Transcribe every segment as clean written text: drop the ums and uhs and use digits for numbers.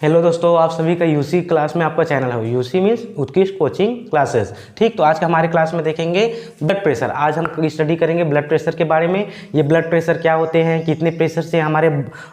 Hello दोस्तों, आप सभी का यूसी क्लास में आपका चैनल है। यूसी मीन्स उत्कृष्ट कोचिंग क्लासेस। ठीक, तो आज का हमारे क्लास में देखेंगे ब्लड प्रेशर। आज हम स्टडी करेंगे ब्लड प्रेशर के बारे में। ये ब्लड प्रेशर क्या होते हैं, कितने प्रेशर से हमारे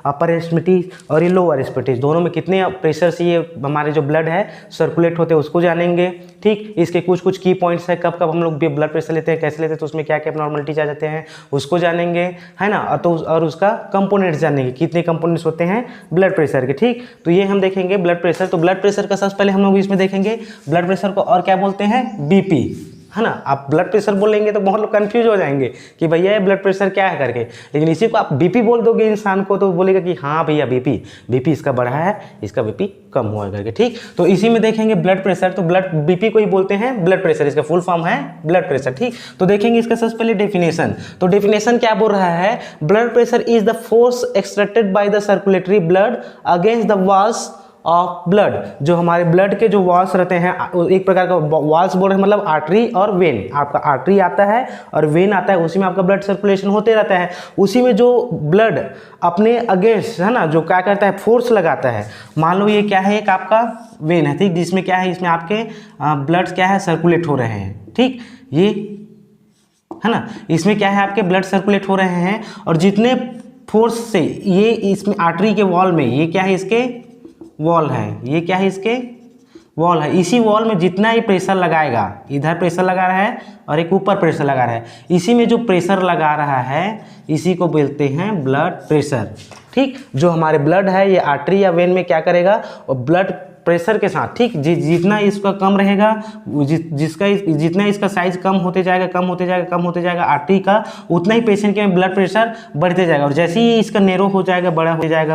अपर एक्सट्रीमिटी और ये लोअर एक्सट्रीमिटी दोनों में कितने प्रेशर से ये हमारे जो ब्लड है सर्कुलेट होते हैं उसको जानेंगे। ठीक, इसके कुछ कुछ की पॉइंट्स है, कब कब हम लोग ब्लड प्रेशर लेते हैं, कैसे लेते हैं, तो उसमें क्या क्या नॉर्मलिटीज आ जाते हैं उसको जानेंगे, है ना। और उसका कंपोनेंट्स जानेंगे, कितने कंपोनेंट्स होते हैं ब्लड प्रेशर के। ठीक, तो ये हम देखेंगे ब्लड प्रेशर। तो ब्लड प्रेशर का सबसे पहले हम लोग इसमें देखेंगे ब्लड प्रेशर को और क्या बोलते हैं, बीपी, है ना। आप ब्लड प्रेशर बोलेंगे तो बहुत लोग कंफ्यूज हो जाएंगे कि भैया ये ब्लड प्रेशर क्या है करके, लेकिन इसी को आप बीपी बोल दोगे इंसान को तो बोलेगा कि हाँ भैया बीपी इसका बढ़ा है, इसका बीपी कम हुआ है करके। ठीक, तो इसी में देखेंगे ब्लड प्रेशर। तो ब्लड बीपी को ही बोलते हैं ब्लड प्रेशर, इसका फुल फॉर्म है ब्लड प्रेशर। ठीक, तो देखेंगे इसका सबसे पहले डेफिनेशन। तो डेफिनेशन क्या बोल रहा है, blood pressure is the force extracted by the circulatory blood against the walls of blood. जो हमारे ब्लड के जो वॉल्स रहते हैं, एक प्रकार का वॉल्स बोल रहे हैं, मतलब आर्टरी और वेन। आपका आर्टरी आता है और वेन आता है, उसी में आपका ब्लड सर्कुलेशन होते रहता है। उसी में जो ब्लड अपने अगेंस्ट, है ना, जो क्या करता है, फोर्स लगाता है। मान लो ये क्या है, एक आपका वेन है, ठीक, जिसमें क्या है, इसमें आपके ब्लड क्या है, सर्कुलेट हो रहे हैं। ठीक, ये है ना, इसमें क्या है, आपके ब्लड सर्कुलेट हो रहे हैं और जितने फोर्स से ये इसमें आर्टरी के वॉल में, ये क्या है, इसके वॉल है, ये क्या है, इसके वॉल है। इसी वॉल में जितना ही प्रेशर लगाएगा, इधर प्रेशर लगा रहा है और एक ऊपर प्रेशर लगा रहा है, इसी में जो प्रेशर लगा रहा है इसी को बोलते हैं ब्लड प्रेशर। ठीक, जो हमारे ब्लड है ये आर्टरी या वेन में क्या करेगा, और ब्लड प्रेशर के साथ, ठीक, जितना इसका कम रहेगा, जितना इसका साइज कम होते जाएगा आर्टरी का, उतना ही पेशेंट के ब्लड प्रेशर बढ़ते जाएगा। और जैसे ही इसका नैरो हो जाएगा, बड़ा होते जाएगा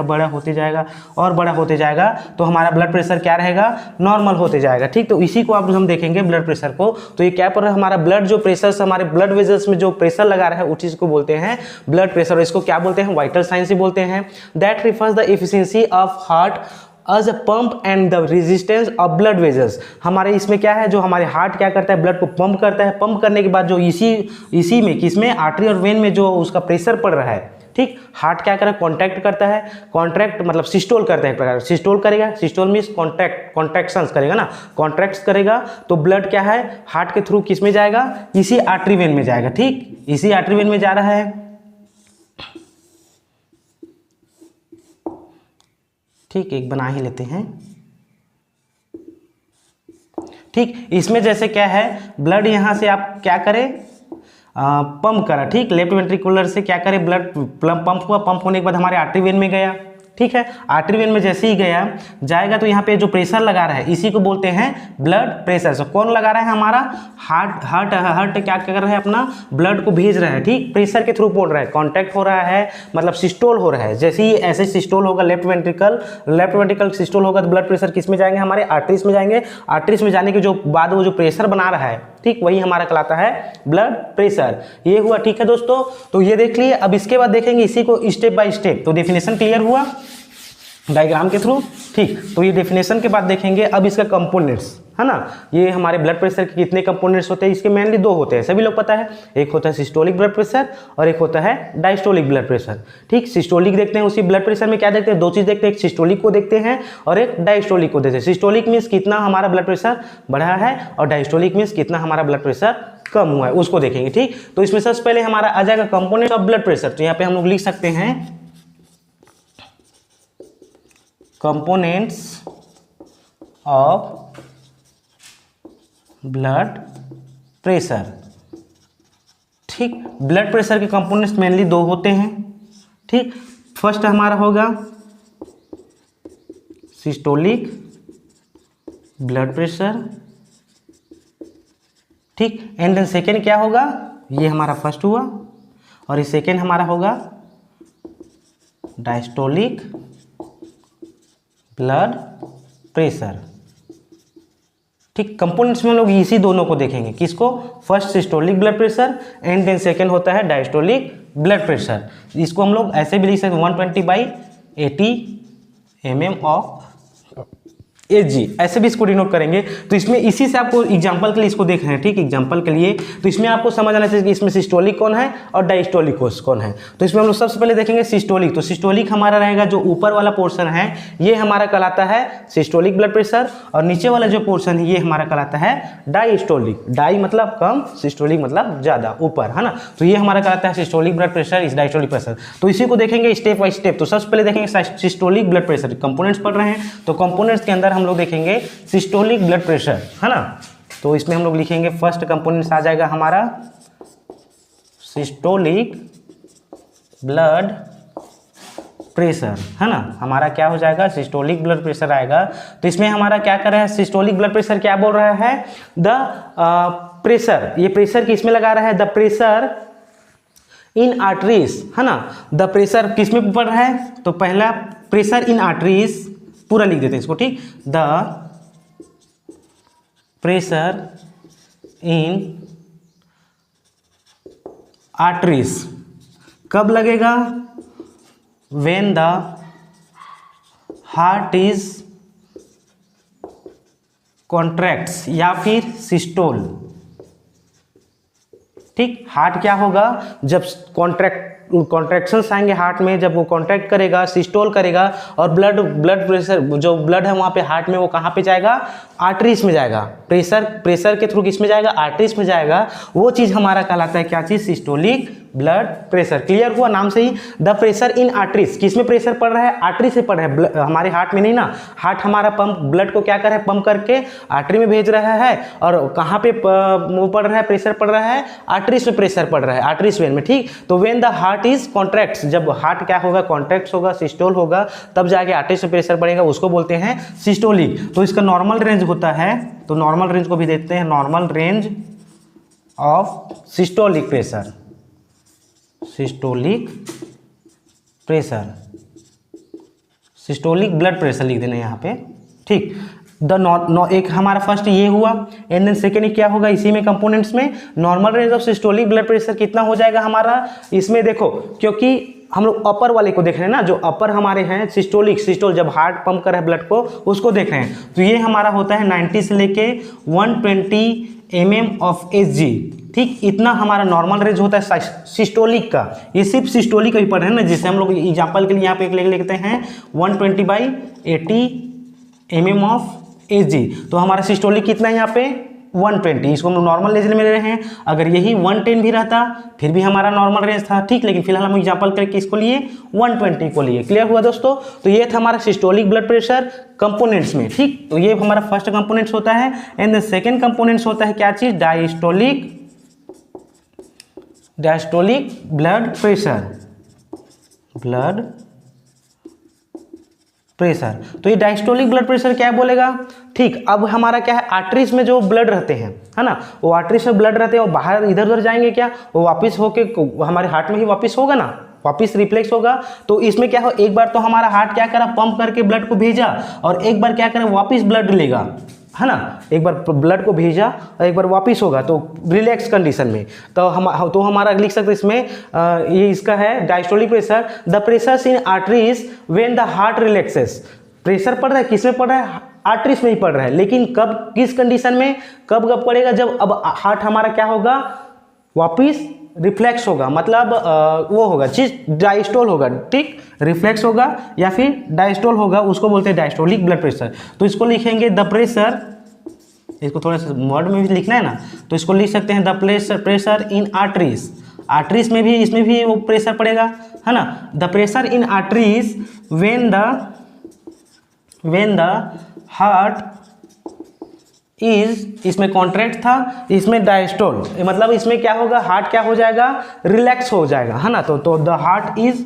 और बड़ा होते जाएगा, तो हमारा ब्लड प्रेशर क्या रहेगा, नॉर्मल होते जाएगा। ठीक, तो इसी को आप हम देखेंगे ब्लड प्रेशर को। तो ये क्या पर हमारा ब्लड जो प्रेशर से हमारे ब्लड वेजल्स में जो प्रेशर लगा रहा है उसी को बोलते हैं ब्लड प्रेशर। इसको क्या बोलते हैं, वाइटल साइन से बोलते हैं। That refers the efficiency of heart as a pump and the resistance of blood vessels। हमारे इसमें क्या है, जो हमारे हार्ट क्या करता है, ब्लड को पंप करता है। पंप करने के बाद जो इसी में किसमें, आर्टरी और वेन में जो उसका प्रेशर पड़ रहा है, ठीक, हार्ट क्या करेगा, कॉन्ट्रैक्ट करता है। कॉन्ट्रैक्ट मतलब सिस्टोल करता है, एक प्रकार सिस्टोल करेगा। सिस्टोल मीन्स कॉन्ट्रैक्शंस करेगा ना, कॉन्ट्रैक्ट्स करेगा तो ब्लड क्या है, हार्ट के थ्रू किस में जाएगा, इसी आर्टरी वेन में जाएगा। ठीक, इसी आर्टरी वेन में जा रहा है। ठीक, एक बना ही लेते हैं। ठीक, इसमें जैसे क्या है, ब्लड यहां से आप क्या करें, पंप करा। ठीक, लेफ्ट वेंट्रिकुलर से क्या करे, ब्लड पंप हुआ, पंप होने के बाद हमारे आर्टरी वेन में गया। ठीक है, आर्टरी वेन में जैसे ही जाएगा तो यहाँ पे जो प्रेशर लगा रहा है इसी को बोलते हैं ब्लड प्रेशर। सो कौन लगा रहा है, हमारा हार्ट क्या कर रहा है, अपना ब्लड को भेज रहा है। ठीक, प्रेशर के थ्रू बोल रहा है, कांटेक्ट हो रहा है, मतलब सिस्टोल हो रहा है। जैसे ही ऐसे सिस्टोल होगा, लेफ्ट वेंट्रिकल सिस्टोल होगा तो ब्लड प्रेशर किस में जाएंगे, हमारे आर्टरीज में जाएंगे। आर्टरीज में जाने के जो बाद वो जो प्रेशर बना रहा है, ठीक, वही हमारा कहलाता है ब्लड प्रेशर। ये हुआ। ठीक है दोस्तों, तो ये देख लिए। अब इसके बाद देखेंगे इसी को स्टेप बाय स्टेप। तो डेफिनेशन क्लियर हुआ डायग्राम के थ्रू। ठीक, तो ये डेफिनेशन के बाद देखेंगे अब इसका कंपोनेंट्स, है ना। ये हमारे ब्लड प्रेशर के कितने कंपोनेंट्स होते हैं, इसके मेनली दो होते हैं, सभी लोग पता है। एक होता है सिस्टोलिक ब्लड प्रेशर और एक होता है डायस्टोलिक ब्लड प्रेशर। ठीक, सिस्टोलिक देखते हैं, उसी ब्लड प्रेशर में क्या देखते हैं, दो चीज देखते हैं, एक सिस्टोलिक को देखते हैं और एक डायस्टोलिक को देखते हैं। सिस्टोलिक मीन्स कितना हमारा ब्लड प्रेशर बढ़ा है और डायस्टोलिक मीन्स कितना हमारा ब्लड प्रेशर कम हुआ है, उसको देखेंगे। ठीक, तो इसमें सबसे पहले हमारा आ जाएगा कंपोनेंट ऑफ ब्लड प्रेशर। तो यहाँ पे हम लोग लिख सकते हैं कंपोनेंट्स ऑफ ब्लड प्रेशर। ठीक, ब्लड प्रेशर के कंपोनेंट्स मेनली दो होते हैं। ठीक, फर्स्ट हमारा होगा सिस्टोलिक ब्लड प्रेशर। ठीक, एंड देन सेकेंड क्या होगा, ये हमारा फर्स्ट हुआ और ये सेकेंड हमारा होगा डायस्टोलिक ब्लड प्रेशर। ठीक, कंपोनेंट्स में लोग इसी दोनों को देखेंगे, किसको, first systolic blood pressure and then second होता है डायस्टोलिक ब्लड प्रेशर। इसको हम लोग ऐसे भी लिख सकते हैं 120/80 mm ऑफ Hg, ऐसे भी इसको डिनोट करेंगे। तो इसमें इसी से आपको एग्जांपल के लिए इसको देख रहे हैं, ठीक, एग्जांपल के लिए। तो इसमें आपको समझ आना चाहिए कि इसमें सिस्टोलिक कौन है और डायस्टोलिक कौन है। तो इसमें हम लोग सबसे पहले देखेंगे सिस्टोलिक। तो सिस्टोलिक हमारा रहेगा जो ऊपर वाला पोर्शन है ये हमारा कहलाता है सिस्टोलिक ब्लड प्रेशर, और नीचे वाला जो पोर्शन है ये हमारा कहलाता है डायस्टोलिक। डाई मतलब कम, सिस्टोलिक मतलब ज़्यादा, ऊपर, है ना। तो ये हमारा कहलाता है सिस्टोलिक ब्लड प्रेशर, इस डायस्टोलिक प्रेशर। तो इसी को देखेंगे स्टेप बाय स्टेप। तो सबसे पहले देखेंगे सिस्टोलिक ब्लड प्रेशर, कंपोनेंट्स पढ़ रहे हैं तो कंपोनेंट्स के अंदर हम लोग देखेंगे सिस्टोलिक ब्लड प्रेशर, है ना। तो इसमें हम लोग लिखेंगे फर्स्ट कंपोनेंट्स आ जाएगा हमारा सिस्टोलिक ब्लड प्रेशर, है ना। हमारा क्या हो जाएगा, सिस्टोलिक ब्लड प्रेशर आएगा। तो इसमें हमारा क्या कर रहा है, सिस्टोलिक ब्लड प्रेशर क्या बोल रहा है, द प्रेशर, ये प्रेशर किस में लगा रहा है, द प्रेशर इन आर्टरीज, है ना। द प्रेशर किस में पड़ रहा है, तो पहला प्रेशर इन आर्टरीज, पूरा लिख देते हैं इसको, ठीक। द प्रेशर इन आर्टरीज कब लगेगा, when the heart is contracts या फिर सिस्टोल, ठीक। हार्ट क्या होगा, जब कॉन्ट्रैक्शंस आएंगे हार्ट में, जब वो कॉन्ट्रैक्ट करेगा, सिस्टोल करेगा, और ब्लड प्रेशर जो ब्लड है वहाँ पे हार्ट में, वो कहाँ पे जाएगा, आर्टरीज में जाएगा। प्रेशर के थ्रू किस में जाएगा, आर्टरीज में जाएगा। वो चीज़ हमारा कहलाता है क्या चीज़, सिस्टोलिक ब्लड प्रेशर। क्लियर हुआ नाम से ही, द प्रेशर इन आर्टरीज, किस में प्रेशर पड़ रहा है, आर्टरी से पड़ रहा है, हमारे हार्ट में नहीं ना। हार्ट हमारा पंप ब्लड को क्या कर रहा है, पंप करके आर्टरी में भेज रहा है, और कहाँ पे वो पड़ रहा है, प्रेशर पड़ रहा है, आर्टरीज में प्रेशर पड़ रहा है, आर्टरीज वेन में, ठीक। तो when the heart is contracts, जब हार्ट क्या होगा, कॉन्ट्रैक्ट्स होगा, सिस्टोल होगा, तब जाके आर्टरी से प्रेशर पड़ेगा, उसको बोलते हैं सिस्टोलिक। तो इसका नॉर्मल रेंज होता है, तो नॉर्मल रेंज को भी देखते हैं, normal range of systolic pressure, systolic pressure, systolic blood pressure लिख देना यहाँ पे, ठीक। एक हमारा फर्स्ट ये हुआ, एंड देन सेकेंड क्या होगा, इसी में कंपोनेंट्स में normal range of systolic blood pressure कितना हो जाएगा हमारा। इसमें देखो, क्योंकि हम लोग अपर वाले को देख रहे हैं ना, जो अपर हमारे हैं सिस्टोल जब हार्ट पंप कर रहा है ब्लड को, उसको देख रहे हैं। तो ये हमारा होता है 90 से लेके 120 mm ऑफ Hg, ठीक। इतना हमारा नॉर्मल रेंज होता है सिस्टोलिक का। ये सिर्फ सिस्टोलिक का ही पढ़ रहे हैं ना, जिससे हम लोग एग्जाम्पल के लिए यहाँ पे एक लिखते हैं 120/80 mm ऑफ Hg। तो हमारा सिस्टोलिक कितना है यहाँ पे 120, इसको हम लोग नॉर्मल रेंज में ले रहे हैं। अगर यही 110 भी रहता फिर भी हमारा नॉर्मल रेंज था, ठीक। लेकिन फिलहाल हम एग्जांपल करके इसको लिए 120 को लिए। क्लियर हुआ दोस्तों। तो ये था हमारा सिस्टोलिक ब्लड प्रेशर कंपोनेंट्स में, ठीक। तो ये हमारा फर्स्ट कंपोनेंट्स होता है। एंड द सेकेंड कंपोनेंट्स होता है क्या चीज, डायस्टोलिक ब्लड प्रेशर। तो ये डायस्टोलिक ब्लड प्रेशर क्या बोलेगा, ठीक। अब हमारा क्या है, आर्टरीज में जो ब्लड रहते हैं, है ना, वो आर्टरीज में ब्लड रहते हैं, वो बाहर इधर उधर जाएंगे क्या, वो वापस होके हमारे हार्ट में ही वापस होगा ना, वापस रिफ्लेक्स होगा। तो इसमें क्या हो, एक बार तो हमारा हार्ट क्या करा, पंप करके ब्लड को भेजा, और एक बार क्या करा, वापस ब्लड लेगा, है ना। एक बार ब्लड को भेजा और एक बार वापस होगा, तो रिलैक्स कंडीशन में। तो हमारा लिख सकते इसमें ये इसका है diastolic pressure, the pressure in arteries when the heart relaxes. Pressure पड़ रहा है, किस में पड़ रहा है, आर्टरीज में ही पड़ रहा है, लेकिन कब, किस कंडीशन में, कब पड़ेगा, जब अब हार्ट हमारा क्या होगा, वापिस रिफ्लेक्स होगा, मतलब वो होगा चीज डायस्टोल होगा, ठीक। रिफ्लेक्स होगा या फिर डायस्टोल होगा, उसको बोलते हैं डायस्टोलिक ब्लड प्रेशर। तो इसको लिखेंगे द प्रेशर, इसको थोड़ा सा वर्ड में भी लिखना है ना, तो इसको लिख सकते हैं the pressure in arteries. Arteries में भी, इसमें भी वो प्रेशर पड़ेगा, है ना। The pressure in arteries when the heart is, इसमें कॉन्ट्रैक्ट था, इसमें डायस्टोल, मतलब इसमें क्या होगा, हार्ट क्या हो जाएगा, रिलैक्स हो जाएगा, है ना। तो द हार्ट इज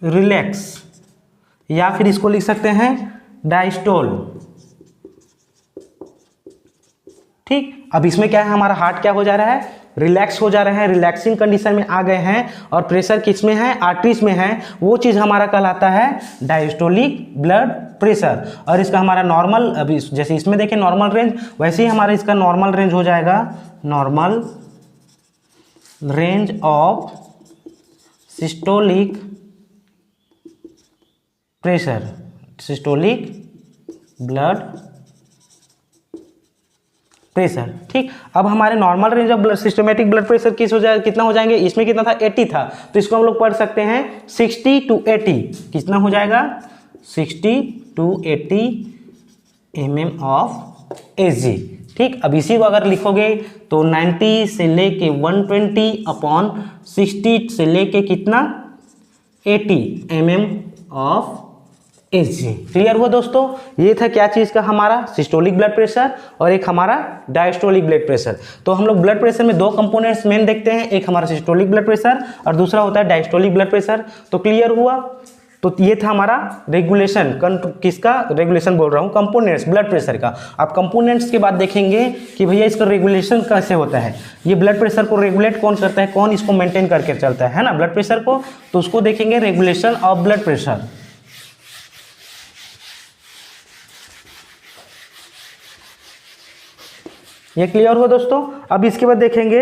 रिलैक्स, या फिर इसको लिख सकते हैं डायस्टोल, ठीक। अब इसमें क्या है, हमारा हार्ट क्या हो जा रहा है, रिलैक्स हो जा रहे हैं, रिलैक्सिंग कंडीशन में आ गए हैं, और प्रेशर किस में है, आर्टरीज में है, वो चीज़ हमारा कहलाता है डायस्टोलिक ब्लड प्रेशर। और इसका हमारा नॉर्मल, अभी जैसे इसमें देखें नॉर्मल रेंज, वैसे ही हमारा इसका नॉर्मल रेंज हो जाएगा, normal range of systolic pressure, systolic blood pressure. ठीक, अब हमारे normal range of blood systematic blood pressure कितना हो जाएंगे, इसमें कितना था 80 था, तो इसको हम लोग पढ़ सकते हैं 60 to 80। कितना हो जाएगा 60 to 80 mm ऑफ Hg। ठीक, अब इसी को अगर लिखोगे तो 90 से लेके 120 अपॉन 60 से लेके कितना 80 mm ऑफ Hg। क्लियर हुआ दोस्तों। ये था क्या चीज़ का, हमारा सिस्टोलिक ब्लड प्रेशर और एक हमारा डायस्टोलिक ब्लड प्रेशर। तो हम लोग ब्लड प्रेशर में दो कंपोनेंट्स मेन देखते हैं, एक हमारा सिस्टोलिक ब्लड प्रेशर और दूसरा होता है डायस्टोलिक ब्लड प्रेशर। तो क्लियर हुआ। तो ये था हमारा रेगुलेशन, किसका रेगुलेशन बोल रहा हूँ, कंपोनेंट्स ब्लड प्रेशर का। आप कंपोनेंट्स के बाद देखेंगे कि भैया इसका रेगुलेशन कैसे होता है, ये ब्लड प्रेशर को रेगुलेट कौन करता है, कौन इसको मेंटेन करके चलता है ना ब्लड प्रेशर को, तो उसको देखेंगे रेगुलेशन ऑफ ब्लड प्रेशर। ये क्लियर हुआ दोस्तों। अब इसके बाद देखेंगे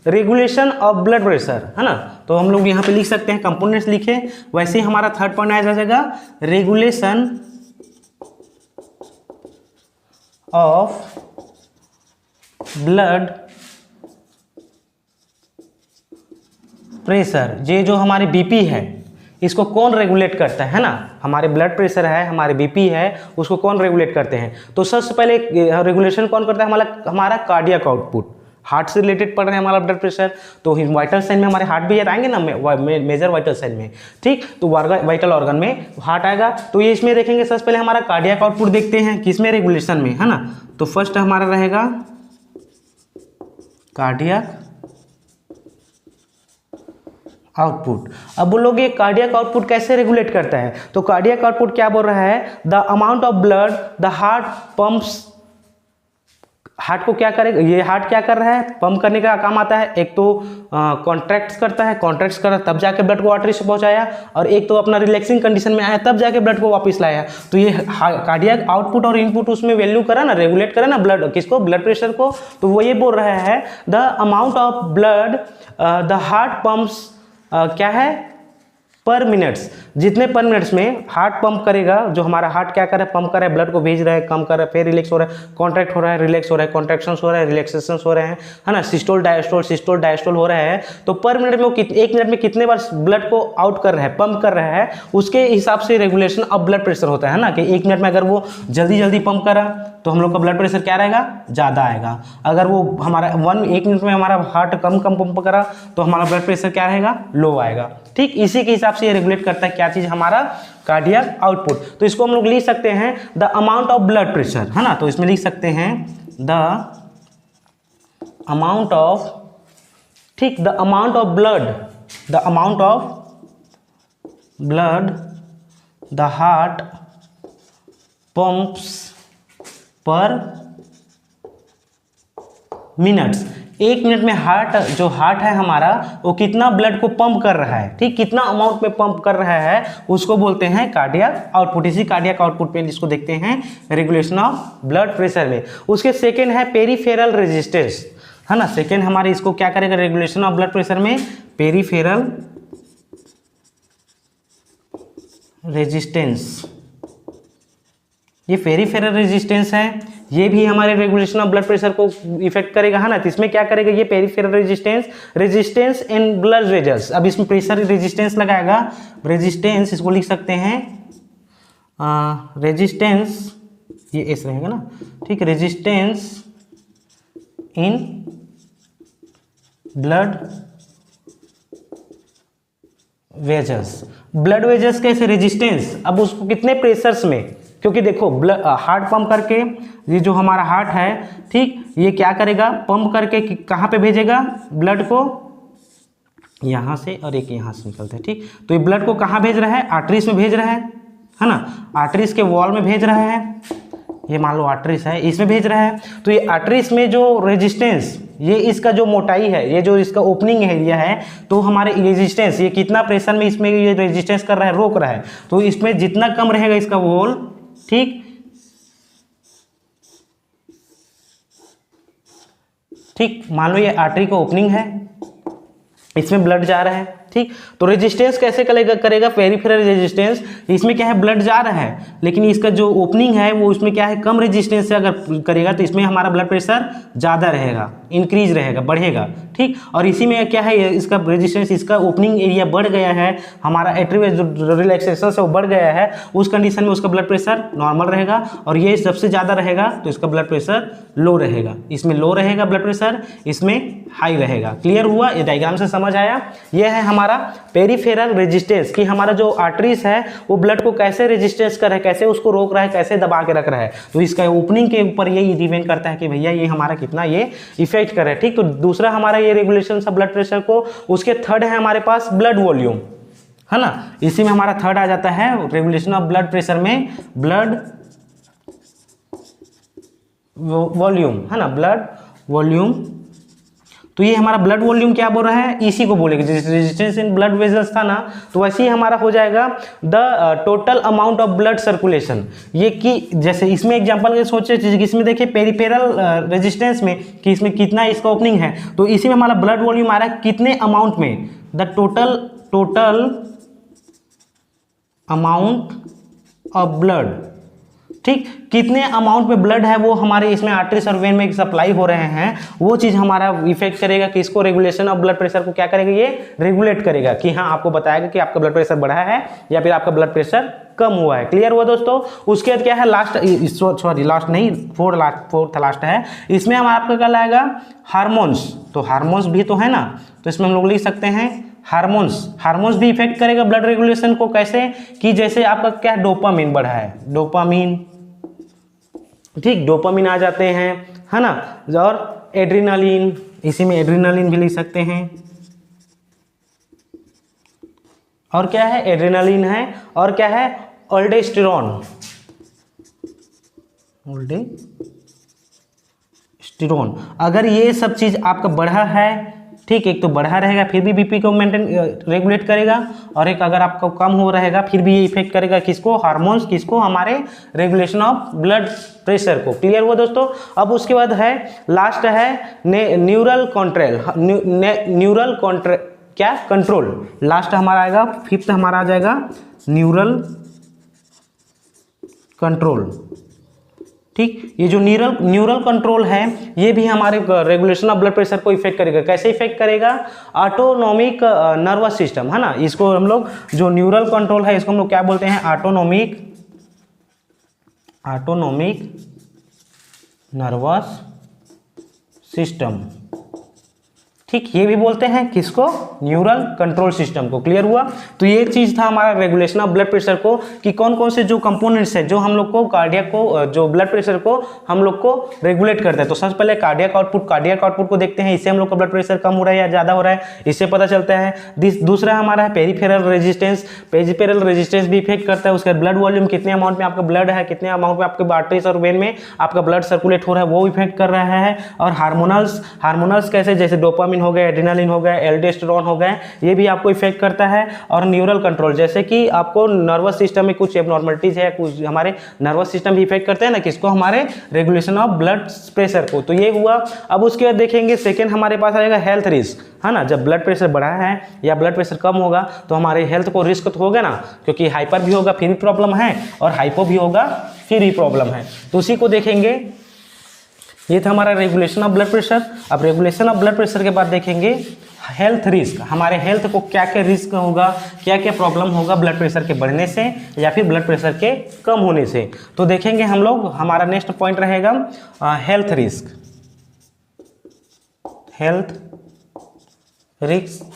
रेगुलेशन ऑफ ब्लड प्रेशर, है ना। तो हम लोग यहाँ पे लिख सकते हैं, कंपोनेंट्स लिखे, वैसे ही हमारा थर्ड पॉइंट आ जाएगा रेगुलेशन ऑफ ब्लड प्रेशर। ये जो हमारे बीपी है इसको कौन रेगुलेट करता है ना, हमारे ब्लड प्रेशर है, हमारे बीपी है, उसको कौन रेगुलेट करते हैं। तो सबसे पहले रेगुलेशन कौन करता है, हमारा कार्डियक आउटपुट, हार्ट से रिलेटेड पढ़ रहे हैं हमारा ब्लड प्रेशर, तो वाइटल साइन में हमारे हार्ट भी आएंगे ना, मेजर वाइटल साइन में। ठीक, तो वाइटल ऑर्गन में हार्ट आएगा, तो ये इसमें देखेंगे सबसे पहले हमारा कार्डियक आउटपुट देखते हैं किसमें, रेगुलेशन में, है ना। तो फर्स्ट हमारा रहेगा कार्डियक आउटपुट। अब बोलोगे कार्डियक आउटपुट कैसे रेगुलेट करता है, तो कार्डियक आउटपुट क्या बोल रहा है, the amount of blood the heart pumps. Heart को क्या करेगा, ये हार्ट क्या कर रहा है, पंप करने का काम आता है। एक तो कॉन्ट्रैक्ट्स करता है, कॉन्ट्रैक्ट्स कर तब जाके ब्लड को आर्टरी से पहुंचाया, और एक तो अपना रिलैक्सिंग कंडीशन में आया तब जाके ब्लड को वापस लाया। तो ये कार्डियक आउटपुट और इनपुट उसमें वैल्यू करा ना, रेगुलेट करा ना ब्लड किसको, ब्लड प्रेशर को। तो वो ये बोल रहा है the amount of blood the heart pumps क्या है, पर मिनट्स, जितने पर मिनट्स में हार्ट पंप करेगा, जो हमारा हार्ट क्या कर रहा है, पंप कर रहा है, ब्लड को भेज रहा है, कम कर रहा है, फिर रिलैक्स हो रहा है, कॉन्ट्रैक्ट हो रहा है, रिलैक्स हो रहा है, कॉन्ट्रैक्शंस हो रहा है, रिलैक्सेशंस हो रहे हैं, है ना, सिस्टोल डायस्टोल हो रहा है। तो पर मिनट में वो एक मिनट में कितने बार ब्लड को आउट कर रहा है, पंप कर रहा है, उसके हिसाब से रेगुलेशन ऑफ ब्लड प्रेशर होता है ना, कि एक मिनट में अगर वो जल्दी पंप करा तो हम लोग का ब्लड प्रेशर क्या रहेगा, ज़्यादा आएगा। अगर वो हमारा एक मिनट में हमारा हार्ट कम पंप करा तो हमारा ब्लड प्रेशर क्या रहेगा, लो आएगा। ठीक, इसी के हिसाब से ये रेगुलेट करता है क्या चीज़, हमारा कार्डियक आउटपुट। तो इसको हम लोग लिख सकते हैं the amount of blood pressure, है ना। तो इसमें लिख सकते हैं द अमाउंट ऑफ, ठीक, the amount of blood the heart pumps पर मिनट्स। एक मिनट में जो हार्ट है हमारा वो कितना ब्लड को पंप कर रहा है, ठीक, कितना अमाउंट में पंप कर रहा है, उसको बोलते हैं कार्डियक आउटपुट। इसी कार्डियक आउटपुट पे इसको देखते हैं रेगुलेशन ऑफ ब्लड प्रेशर में। उसके सेकेंड है पेरीफेरल रेजिस्टेंस, है ना। सेकेंड हमारे इसको क्या करेगा रेगुलेशन ऑफ ब्लड प्रेशर में, पेरीफेरल रेजिस्टेंस। ये पेरीफेरल रेजिस्टेंस है, ये भी हमारे रेगुलेशन ऑफ ब्लड प्रेशर को इफेक्ट करेगा, है ना। तो इसमें क्या करेगा ये peripheral resistance in blood vessels. अब इसमें प्रेशर रेजिस्टेंस लगाएगा, रेजिस्टेंस इसको लिख सकते हैं रेजिस्टेंस, ये एस रहेगा ना, ठीक, resistance in blood vessels. Blood vessels कैसे रेजिस्टेंस, अब उसको कितने प्रेशर्स में, क्योंकि देखो हार्ट पंप करके, ये जो हमारा हार्ट है, ठीक, ये क्या करेगा, पंप करके कहाँ पे भेजेगा ब्लड को, यहाँ से और एक यहाँ से निकलता है, ठीक। तो ये ब्लड को कहाँ भेज रहा है, आर्टरीज में भेज रहा है ना, आर्टरीज के वॉल में भेज रहा है, ये मान लो आर्टरीज है, इसमें भेज रहा है। तो ये आर्टरीज में जो रेजिस्टेंस, ये इसका जो मोटाई है, ये जो इसका ओपनिंग एरिया है, तो हमारे रेजिस्टेंस, ये कितना प्रेशर में इसमें ये रेजिस्टेंस कर रहा है, रोक रहा है। तो इसमें जितना कम रहेगा इसका वॉल, ठीक, ठीक, मान लो ये आर्टरी का ओपनिंग है, इसमें ब्लड जा रहा है, ठीक। तो रेजिस्टेंस कैसे करेगा पेरिफेरल रेजिस्टेंस, इसमें क्या है ब्लड जा रहा है लेकिन इसका जो ओपनिंग है वो उसमें क्या है कम रेजिस्टेंस से अगर करेगा तो इसमें हमारा ब्लड प्रेशर ज़्यादा रहेगा, इंक्रीज रहेगा, बढ़ेगा, ठीक। और इसी में क्या है इसका रेजिस्टेंस, इसका ओपनिंग एरिया बढ़ गया है, हमारा एट्रियल जो रिलैक्सेशन से वो बढ़ गया है, उस कंडीशन में उसका ब्लड प्रेशर नॉर्मल रहेगा। और ये सबसे ज़्यादा रहेगा तो इसका ब्लड प्रेशर लो रहेगा, इसमें लो रहेगा ब्लड प्रेशर, इसमें हाई रहेगा। क्लियर हुआ, ये डायग्राम से समझ आया। ये है हमारा पेरिफेरल रेजिस्टेंस कि हमारा जो आर्टरीज है वो ब्लड को कैसे रेजिस्टेंस कर रहा है, कैसे उसको रोक रहा है, कैसे दबा के रख रहा है। तो इसका ओपनिंग के ऊपर ये डिपेंड करता है कि भैया ये हमारा कितना ये इफेक्ट कर रहा है, ठीक। तो दूसरा हमारा ये रेगुलेशन ऑफ ब्लड प्रेशर को, उसके थर्ड है हमारे पास ब्लड वॉल्यूम, है ना। इसी में हमारा थर्ड आ जाता है रेगुलेशन ऑफ ब्लड प्रेशर में ब्लड वॉल्यूम, है ना, ब्लड वॉल्यूम। तो ये हमारा ब्लड वॉल्यूम क्या बोल रहा है, इसी को बोलेगा, जैसे रेजिस्टेंस इन ब्लड वेजल्स था ना, तो वैसे ही हमारा हो जाएगा the total amount of blood circulation. ये कि जैसे इसमें एग्जांपल के सोचे, इसमें देखिए पेरिफेरल रेजिस्टेंस में कि इसमें कितना इसका ओपनिंग है, तो इसी में हमारा ब्लड वॉल्यूम आ रहा है कितने अमाउंट में, the total amount of blood, ठीक। कितने अमाउंट में ब्लड है वो हमारे इसमें आर्टरीज और वेन में सप्लाई हो रहे हैं, वो चीज़ हमारा इफेक्ट करेगा कि इसको रेगुलेशन ऑफ ब्लड प्रेशर को क्या करेगा, ये रेगुलेट करेगा कि हाँ आपको बताएगा कि आपका ब्लड प्रेशर बढ़ा है या फिर आपका ब्लड प्रेशर कम हुआ है। क्लियर हुआ दोस्तों। उसके बाद क्या है लास्ट, सॉरी लास्ट नहीं, फोर्थ लास्ट है, इसमें हम आपका क्या लाएगा हार्मोन्स। तो हार्मोन्स भी तो है ना, तो इसमें हम लोग लिख सकते हैं हार्मोन्स भी इफेक्ट करेगा ब्लड रेगुलेशन को। कैसे कि जैसे आपका क्या डोपामिन बढ़ा है, डोपामिन, ठीक, डोपामिन आ जाते हैं, है ना। और एड्रेनालिन, इसी में एड्रेनालिन भी लिख सकते हैं। और क्या है, एड्रेनालिन है, और क्या है अल्डोस्टेरोन, अगर ये सब चीज आपका बढ़ा है, ठीक, एक तो बढ़ा रहेगा फिर भी बीपी को मेंटेन रेगुलेट करेगा, और एक अगर आपका कम हो रहेगा फिर भी ये इफेक्ट करेगा किसको, हार्मोन्स, किसको, हमारे रेगुलेशन ऑफ ब्लड प्रेशर को। क्लियर हुआ दोस्तों। अब उसके बाद है लास्ट है न्यूरल क्या कंट्रोल, लास्ट हमारा आएगा, फिफ्थ हमारा आ जाएगा न्यूरल कंट्रोल, ठीक। ये जो न्यूरल कंट्रोल है ये भी हमारे रेगुलेशन ऑफ ब्लड प्रेशर को इफेक्ट करेगा। कैसे इफेक्ट करेगा, ऑटोनोमिक नर्वस सिस्टम, है ना, इसको हम लोग जो न्यूरल कंट्रोल है इसको हम लोग क्या बोलते हैं, ऑटोनोमिक नर्वस सिस्टम, ठीक। ये भी बोलते हैं किसको, न्यूरल कंट्रोल सिस्टम को। क्लियर हुआ। तो ये चीज था हमारा रेगुलेशन ऑफ ब्लड प्रेशर को कि कौन कौन से जो कंपोनेंट्स है जो हम लोग को कार्डियक को, जो ब्लड प्रेशर को हम लोग को रेगुलेट करता है। तो सबसे पहले कार्डियक आउटपुट को देखते हैं, इससे हम लोग का ब्लड प्रेशर कम हो रहा है या ज्यादा हो रहा है, इससे पता चलता है। दूसरा हमारा है पेरिफेरल रेजिस्टेंस भी इफेक्ट करता है। उसका ब्लड वॉल्यूम, कितने अमाउंट में आपका ब्लड है, कितने अमाउंट में आपके आर्टरीज और वेन में आपका ब्लड सर्कुलेट हो रहा है, वो इफेक्ट कर रहा है। और हार्मोनल्स कैसे, जैसे डोपामिन हो गया, एड्रेनालिन हो गया, एल्डोस्टेरोन हो गए, ये भी आपको इफेक्ट करता है। और न्यूरल कंट्रोल, जैसे कि आपको नर्वस सिस्टम में कुछ एबनॉर्मलिटीज है, कुछ हमारे नर्वस सिस्टम भी इफेक्ट करते हैं ना, किसको, हमारे रेगुलेशन ऑफ ब्लड प्रेशर को। तो ये हुआ। अब उसके बाद देखेंगे सेकेंड हमारे पास आएगा हेल्थ रिस्क, है ना। जब ब्लड प्रेशर बढ़ा है या ब्लड प्रेशर कम होगा तो हमारे हेल्थ को रिस्क तो होगा ना, क्योंकि हाइपर भी होगा फिर भी प्रॉब्लम है, और हाइपो भी होगा फिर भी प्रॉब्लम है। तो उसी को देखेंगे। ये था हमारा रेगुलेशन ऑफ ब्लड प्रेशर। अब रेगुलेशन ऑफ ब्लड प्रेशर के बाद देखेंगे हेल्थ रिस्क, हमारे हेल्थ को क्या क्या रिस्क होगा, क्या क्या प्रॉब्लम होगा ब्लड प्रेशर के बढ़ने से या फिर ब्लड प्रेशर के कम होने से। तो देखेंगे हम लोग, हमारा नेक्स्ट पॉइंट रहेगा हेल्थ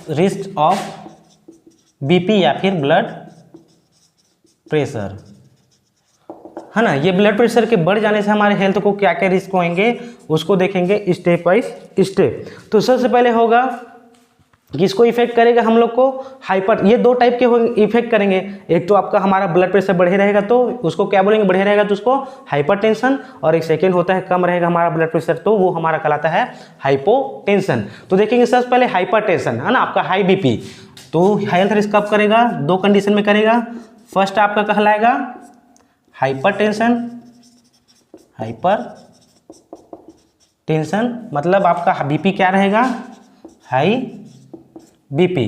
रिस्क ऑफ बीपी या फिर ब्लड प्रेशर, है ना। ये ब्लड प्रेशर के बढ़ जाने से हमारे हेल्थ को क्या क्या रिस्क होंगे उसको देखेंगे स्टेप बाय स्टेप। तो सबसे पहले होगा किसको इफेक्ट करेगा हम लोग को, हाइपर, ये दो टाइप के इफेक्ट करेंगे। एक तो आपका हमारा ब्लड प्रेशर बढ़े रहेगा तो उसको क्या बोलेंगे, बढ़े रहेगा तो उसको हाइपरटेंशन, और एक सेकेंड होता है कम रहेगा हमारा ब्लड प्रेशर तो वो हमारा कहलाता है हाइपोटेंशन। तो देखेंगे सबसे पहले हाइपरटेंशन, है ना, आपका हाई बीपी। तो हेल्थ रिस्क कब करेगा, दो कंडीशन में करेगा। फर्स्ट आपका कहलाएगा हाइपरटेंशन मतलब आपका बीपी क्या रहेगा, हाई बीपी।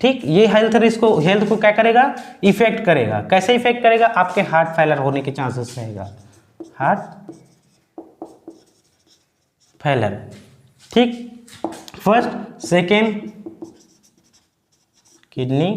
ठीक, ये हेल्थ को क्या करेगा, इफेक्ट करेगा। कैसे इफेक्ट करेगा, आपके हार्ट फेलर होने के चांसेस रहेगा, हार्ट फेलर। ठीक, फर्स्ट, सेकेंड किडनी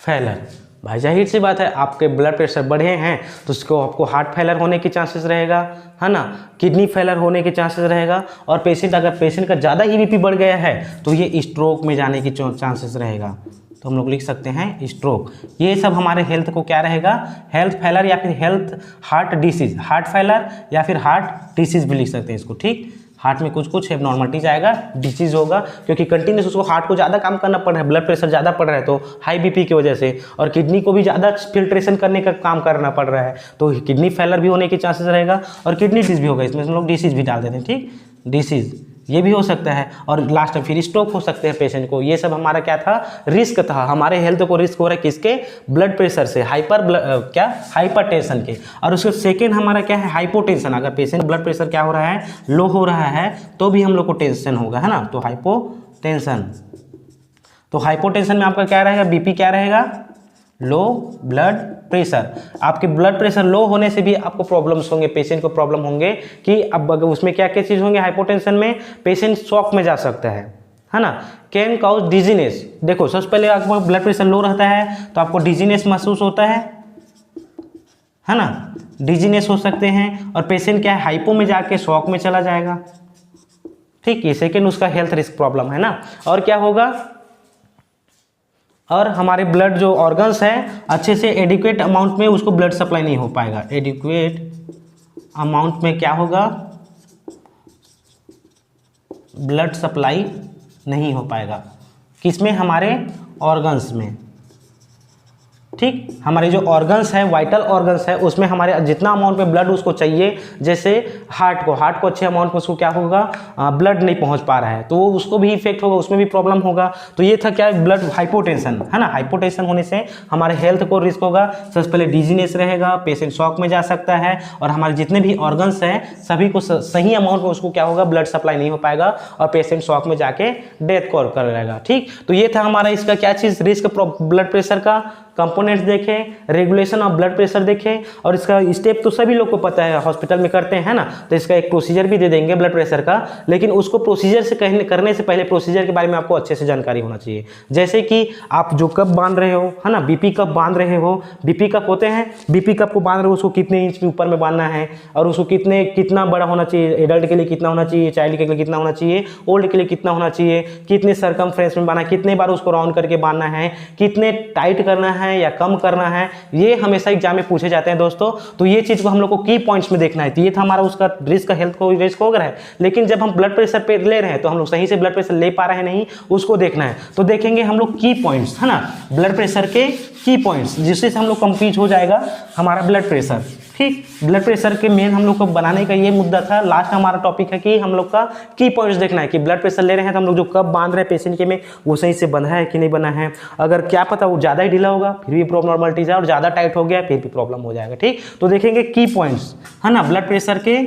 फेलर। भाई जाहिर सी बात है, आपके ब्लड प्रेशर बढ़े हैं तो उसको आपको हार्ट फेलर होने के चांसेस रहेगा, है ना, किडनी फेलर होने के चांसेस रहेगा। और अगर पेशेंट का ज़्यादा ही बीपी बढ़ गया है तो ये स्ट्रोक में जाने की चांसेस रहेगा। तो हम लोग लिख सकते हैं स्ट्रोक। ये सब हमारे हेल्थ को क्या रहेगा, हेल्थ फेलर या फिर health heart disease, heart failure या फिर हार्ट डिसीज भी लिख सकते हैं इसको। ठीक, हार्ट में कुछ एबनॉर्मलिटीज आएगा, डिसीज होगा, क्योंकि कंटिन्यूस उसको हार्ट को ज़्यादा काम करना पड़ रहा है, ब्लड प्रेशर ज़्यादा पड़ रहा है तो हाई बीपी की वजह से, और किडनी को भी ज़्यादा फिल्ट्रेशन करने का काम करना पड़ रहा है तो किडनी फेलर भी होने के चांसेस रहेगा, और किडनी डिसीज भी होगा। इसमें हम लोग डिसीज भी डाल देते हैं। ठीक, डिसीज ये भी हो सकता है, और लास्ट में फिर स्ट्रोक हो सकते हैं पेशेंट को। ये सब हमारा क्या था, रिस्क था, हमारे हेल्थ को रिस्क हो रहा है किसके, ब्लड प्रेशर से, हाइपरटेंशन के। और उसके सेकेंड हमारा क्या है, हाइपोटेंशन। अगर पेशेंट ब्लड प्रेशर क्या हो रहा है, लो हो रहा है तो भी हम लोग को टेंशन होगा, है ना, तो हाइपोटेंशन। तो हाइपोटेंशन में आपका क्या रहेगा, बीपी क्या रहेगा, लो ब्लड प्रेशर। आपके ब्लड प्रेशर लो होने से भी आपको प्रॉब्लम्स होंगे, पेशेंट को प्रॉब्लम होंगे कि अब उसमें क्या क्या चीज़ होंगे, हाइपोटेंशन में पेशेंट शॉक में जा सकता है ना, कैन कॉज डिजीनेस। देखो सबसे पहले आपका ब्लड प्रेशर लो रहता है तो आपको डिजीनेस महसूस होता है ना, डिजीनेस हो सकते हैं, और पेशेंट क्या है, हाइपो में जाके शॉक में चला जाएगा। ठीक, ये सेकेंड उसका हेल्थ रिस्क प्रॉब्लम है ना। और क्या होगा, और हमारे ब्लड जो ऑर्गन्स हैं अच्छे से एडिक्वेट अमाउंट में उसको ब्लड सप्लाई नहीं हो पाएगा। एडिक्वेट अमाउंट में क्या होगा, ब्लड सप्लाई नहीं हो पाएगा, किसमें, हमारे ऑर्गन्स में। ठीक, हमारे जो ऑर्गन्स है, वाइटल ऑर्गन्स है, उसमें हमारे जितना अमाउंट में ब्लड उसको चाहिए, जैसे हार्ट को अच्छे अमाउंट में उसको क्या होगा, ब्लड नहीं पहुंच पा रहा है तो वो उसको भी इफेक्ट होगा, उसमें भी प्रॉब्लम होगा। तो ये था क्या, ब्लड हाइपोटेंशन, है ना। हाइपोटेंशन होने से हमारे हेल्थ को रिस्क होगा। सबसे पहले डिजीनेस रहेगा, पेशेंट शॉक में जा सकता है, और हमारे जितने भी ऑर्गन्स हैं सभी को सही अमाउंट में उसको क्या होगा, ब्लड सप्लाई नहीं हो पाएगा, और पेशेंट शॉक में जाके डेथ कॉल कर रहेगा। ठीक, तो ये था हमारा इसका क्या चीज़, रिस्क ब्लड प्रेशर का, कंपोनेंट्स देखें, रेगुलेशन ऑफ ब्लड प्रेशर देखें, और इसका स्टेप तो सभी लोग को पता है, हॉस्पिटल में करते हैं ना, तो इसका एक प्रोसीजर भी दे देंगे ब्लड प्रेशर का। लेकिन उसको प्रोसीजर से करने से पहले प्रोसीजर के बारे में आपको अच्छे से जानकारी होना चाहिए। जैसे कि आप जो कप बांध रहे हो, है ना, बीपी कप बांध रहे हो, बीपी कप होते हैं, बीपी कप को बांध रहे हो, उसको कितने इंच ऊपर में बांधना है, और उसको कितना बड़ा होना चाहिए, एडल्ट के लिए कितना होना चाहिए, चाइल्ड के लिए कितना होना चाहिए, ओल्ड के लिए कितना होना चाहिए, कितने सरकमफ्रेंस में बांधना है, कितने बार उसको राउंड करके बांधना है, कितने टाइट करना है या कम करना है, ये हमेशा एग्जाम में पूछे जाते हैं दोस्तों। तो ये चीज को हम लोग को की पॉइंट्स में देखना है। तो ये था हमारा उसका रिस्क, हेल्थ को रिस्क हो रहा है। लेकिन जब हम ब्लड प्रेशर पे ले रहे हैं तो हम लोग सही से ब्लड प्रेशर ले पा रहे हैं नहीं, उसको देखना है। तो देखेंगे हम लोग की पॉइंट्स, है ना, ब्लड प्रेशर के की पॉइंट्स, जिससे हम लोग कंप्लीट हो जाएगा हमारा ब्लड प्रेशर। ठीक, ब्लड प्रेशर के मेन हम लोग को बनाने का ये मुद्दा था। लास्ट हमारा टॉपिक है कि हम लोग का की पॉइंट्स देखना है कि ब्लड प्रेशर ले रहे हैं तो हम लोग जो कप बांध रहे हैं पेशेंट के में वो सही से बंधा है कि नहीं बना है। अगर क्या पता वो ज़्यादा ही ढीला होगा फिर भी प्रॉब्लमलिटीज है, और ज़्यादा टाइट हो गया फिर भी प्रॉब्लम हो जाएगा। ठीक, तो देखेंगे की पॉइंट्स, है ना, ब्लड प्रेशर के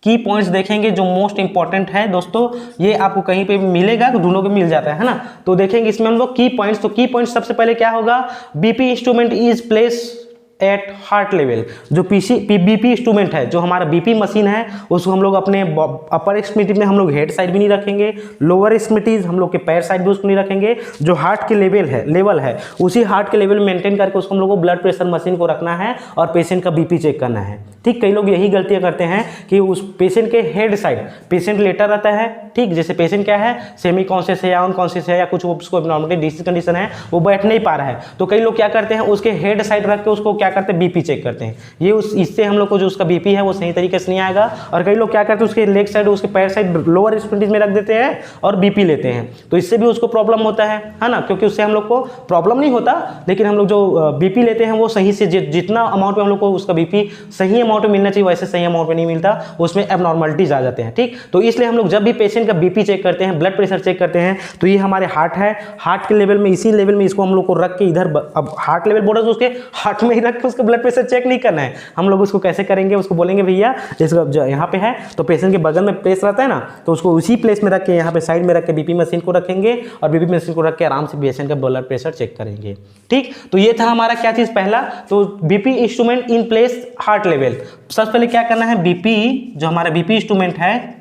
की पॉइंट्स देखेंगे जो मोस्ट इंपॉर्टेंट है दोस्तों। ये आपको कहीं पे मिलेगा तो दोनों को मिल जाता है ना। तो देखेंगे इसमें हम लोग की पॉइंट्स। तो की पॉइंट्स सबसे पहले क्या होगा, BP instrument is place at heart level. जो बीपी इंस्ट्रूमेंट है, जो हमारा बीपी मशीन है, उसको हम लोग अपने अपर एक्सट्रीमिटी में हम लोग हेड साइड भी नहीं रखेंगे, लोअर एक्सट्रीमिटीज हम लोग के पैर साइड भी उसको नहीं रखेंगे। जो हार्ट के लेवल है उसी हार्ट के लेवल मेंटेन करके उसको हम लोग को ब्लड प्रेशर मशीन को रखना है और पेशेंट का बीपी चेक करना है। ठीक, कई लोग यही गलतियां करते हैं कि उस पेशेंट के हेड साइड पेशेंट लेटा रहता है। ठीक, जैसे पेशेंट क्या है, सेमी कॉन्शियस है या अनकॉन्शियस है या कुछ उसको नॉर्मली डिसीज कंडीशन है, वो बैठ नहीं पा रहा है, तो कई लोग क्या करते हैं उसके हेड साइड रख के उसको क्या करते हैं, बीपी चेक करते हैं। ये इससे हम लोग को जो उसका बीपी है वो सही तरीके से नहीं आएगा। और कई लोग क्या करते हैं उसके लेग साइड उसके पैर साइड लोअर एक्सट्रीमिटीज में रख देते हैं और बीपी लेते हैं, तो इससे भी उसको प्रॉब्लम होता है ना। क्योंकि उससे हम लोग को प्रॉब्लम नहीं होता, लेकिन हम लोग जो बीपी लेते हैं वो सही से जितना अमाउंट में हम लोग को उसका बीपी सही अमाउंट में मिलना चाहिए वैसे सही अमाउंट में नहीं मिलता, उसमें एबनॉर्मलिटीज आ जाते हैं। ठीक, तो इसलिए हम लोग जब भी पेशेंट का बीपी चेक करते हैं, ब्लड प्रेशर चेक करते हैं, तो ये हमारे हार्ट है, हार्ट के लेवल में, इसी लेवल में इसको हम लोग को रख के इधर, अब हार्ट लेवल बोला तो उसके हार्ट में ही रख उसका ब्लड प्रेशर चेक नहीं करना है। हम लोग उसको कैसे करेंगे, उसको बोलेंगे भैया जैसे जो यहाँ पे है तो पेशेंट के बगल में प्लेस रहता है ना, तो उसको उसी प्लेस में रख के यहाँ पे साइड में रख के बीपी मशीन को रखेंगे और बीपी मशीन को रख के आराम से पेशेंट का ब्लड प्रेशर चेक करेंगे। ठीक, तो ये था हमारा क्या चीज़ पहला, तो BP instrument in place heart level. सबसे पहले क्या करना है, बीपी जो हमारा बीपी इंस्ट्रूमेंट है,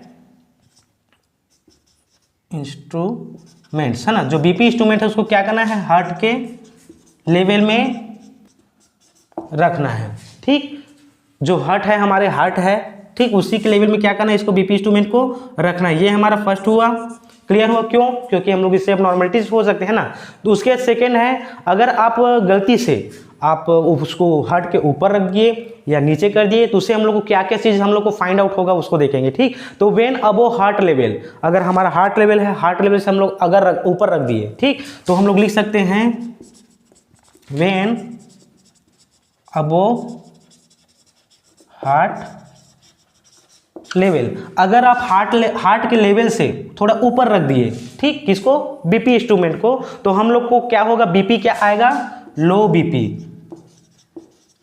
इंस्ट्रूमेंट्स है ना, जो बीपी इंस्ट्रूमेंट है उसको क्या करना है, हार्ट के लेवल में रखना है। ठीक, जो हार्ट है हमारे हार्ट है, ठीक, उसी के लेवल में क्या करना है, इसको बीपी इंस्ट्रूमेंट को रखना है। ये हमारा फर्स्ट हुआ, क्लियर हुआ, क्यों, क्योंकि हम लोग इससे एबनॉर्मलिटीज हो सकते हैं ना। तो उसके सेकेंड है, अगर आप गलती से आप उसको हार्ट के ऊपर रख दिए या नीचे कर दिए तो उससे हम लोग को क्या क्या चीज़ हम लोग को फाइंड आउट होगा उसको देखेंगे। ठीक, तो व्हेन अबव हार्ट लेवल, अगर हमारा हार्ट लेवल है, हार्ट लेवल से हम लोग अगर ऊपर रख दिए, ठीक, तो हम लोग लिख सकते हैं व्हेन अबव हार्ट लेवल। अगर आप हार्ट के लेवल से थोड़ा ऊपर रख दिए, ठीक, किसको, बीपी इंस्ट्रूमेंट को, तो हम लोग को क्या होगा, बीपी क्या आएगा, लो बीपी।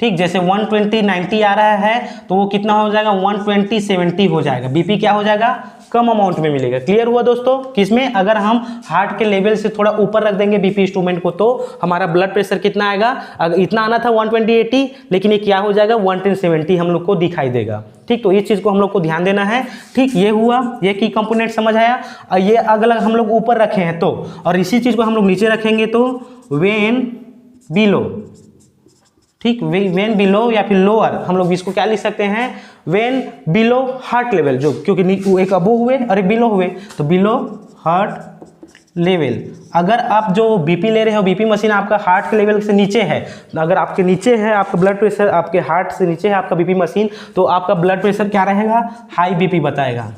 ठीक, जैसे 120 90 आ रहा है तो वो कितना हो जाएगा, 120 70 हो जाएगा, बीपी क्या हो जाएगा, कम अमाउंट में मिलेगा। क्लियर हुआ दोस्तों, किसमें, अगर हम हार्ट के लेवल से थोड़ा ऊपर रख देंगे बीपी इंस्ट्रूमेंट को तो हमारा ब्लड प्रेशर कितना आएगा, अगर इतना आना था 120 80, लेकिन ये क्या हो जाएगा 110 70 हम लोग को दिखाई देगा। ठीक, तो इस चीज़ को हम लोग को ध्यान देना है। ठीक, ये हुआ, ये की कंपोनेंट समझ आया। और ये अगर हम लोग ऊपर रखे हैं तो, और इसी चीज़ को हम लोग नीचे रखेंगे तो व्हेन बिलो, ठीक, व्हेन बिलो या फिर लोअर, हम लोग इसको क्या लिख सकते हैं, व्हेन बिलो हार्ट लेवल, जो क्योंकि एक अबो हुए और एक बिलो हुए, तो बिलो हार्ट लेवल। अगर आप जो बीपी ले रहे हो, बीपी मशीन आपका हार्ट के लेवल से नीचे है, अगर आपके नीचे है आपका ब्लड प्रेशर, आपके हार्ट से नीचे है आपका बीपी मशीन, तो आपका ब्लड प्रेशर क्या रहेगा, हाई बीपी बताएगा,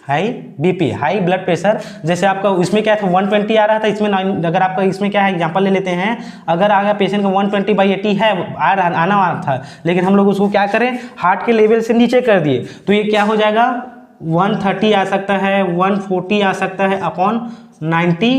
high BP, high blood pressure. जैसे आपका इसमें क्या था 120 आ रहा था, इसमें अगर आपका इसमें क्या है, एग्जांपल ले लेते हैं, अगर आगे पेशेंट का 120/80 है आना वाला था, लेकिन हम लोग उसको क्या करें, हार्ट के लेवल से नीचे कर दिए, तो ये क्या हो जाएगा 130 आ सकता है, 140 आ सकता है upon 90